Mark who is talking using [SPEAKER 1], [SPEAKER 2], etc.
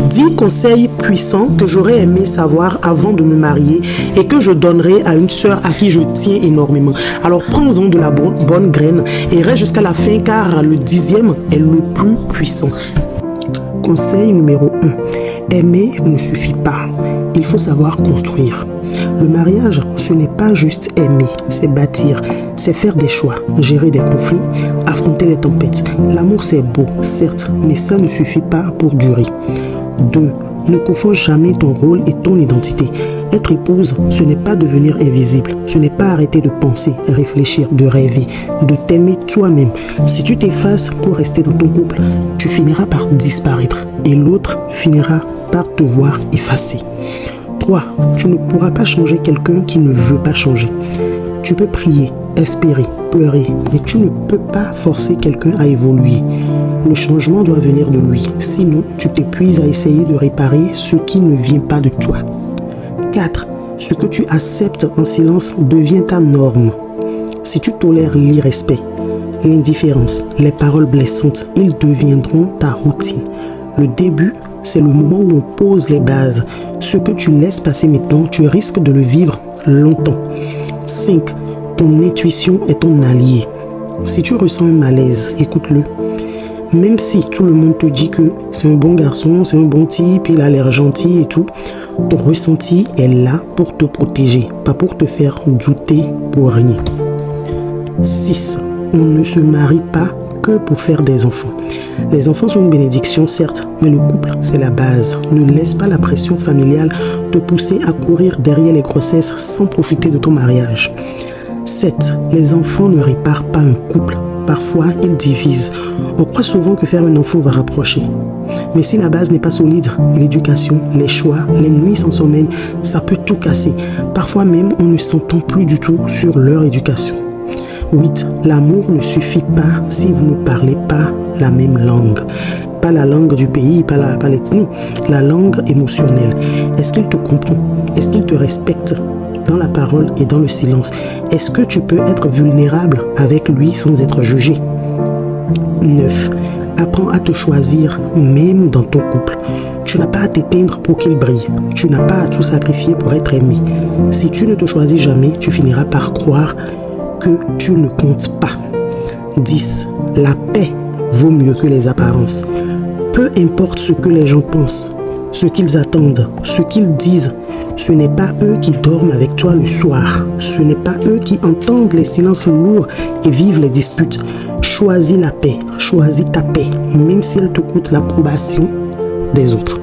[SPEAKER 1] 10 conseils puissants que j'aurais aimé savoir avant de me marier et que je donnerai à une sœur à qui je tiens énormément. Alors prends-en de la bonne graine et reste jusqu'à la fin car le 10e est le plus puissant. Conseil numéro 1. Aimer ne suffit pas. Il faut savoir construire. Le mariage, ce n'est pas juste aimer, c'est bâtir, c'est faire des choix, gérer des conflits, affronter les tempêtes. L'amour c'est beau, certes, mais ça ne suffit pas pour durer. 2. Ne confonds jamais ton rôle et ton identité. Être épouse, ce n'est pas devenir invisible, ce n'est pas arrêter de penser, réfléchir, de rêver, de t'aimer toi-même. Si tu t'effaces pour rester dans ton couple, tu finiras par disparaître et l'autre finira par te voir effacé. 3. Tu ne pourras pas changer quelqu'un qui ne veut pas changer. Tu peux prier, espérer, pleurer, mais tu ne peux pas forcer quelqu'un à évoluer. Le changement doit venir de lui, sinon tu t'épuises à essayer de réparer ce qui ne vient pas de toi. 4. Ce que tu acceptes en silence devient ta norme. Si tu tolères l'irrespect, l'indifférence, les paroles blessantes, ils deviendront ta routine. Le début, c'est le moment où on pose les bases. Ce que tu laisses passer maintenant, tu risques de le vivre longtemps. 5. Ton intuition est ton allié. Si tu ressens un malaise, écoute-le. Même si tout le monde te dit que c'est un bon garçon, c'est un bon type, il a l'air gentil et tout, ton ressenti est là pour te protéger, pas pour te faire douter pour rien. 6. On ne se marie pas que pour faire des enfants. Les enfants sont une bénédiction, certes, mais le couple, c'est la base. Ne laisse pas la pression familiale te pousser à courir derrière les grossesses sans profiter de ton mariage. 7. Les enfants ne réparent pas un couple. Parfois, ils divisent. On croit souvent que faire un enfant va rapprocher. Mais si la base n'est pas solide, l'éducation, les choix, les nuits sans sommeil, ça peut tout casser. Parfois même, on ne s'entend plus du tout sur leur éducation. 8. L'amour ne suffit pas si vous ne parlez pas la même langue. Pas la langue du pays, pas l'ethnie, la langue émotionnelle. Est-ce qu'il te comprend? Est-ce qu'il te respecte dans la parole et dans le silence? Est-ce que tu peux être vulnérable avec lui sans être jugé? 9. Apprends à te choisir même dans ton couple. Tu n'as pas à t'éteindre pour qu'il brille. Tu n'as pas à tout sacrifier pour être aimé. Si tu ne te choisis jamais, tu finiras par croire que tu ne comptes pas. 10. La paix vaut mieux que les apparences. Peu importe ce que les gens pensent, ce qu'ils attendent, ce qu'ils disent, ce n'est pas eux qui dorment avec toi le soir. Ce n'est pas eux qui entendent les silences lourds et vivent les disputes. Choisis la paix, choisis ta paix, même si elle te coûte l'approbation des autres.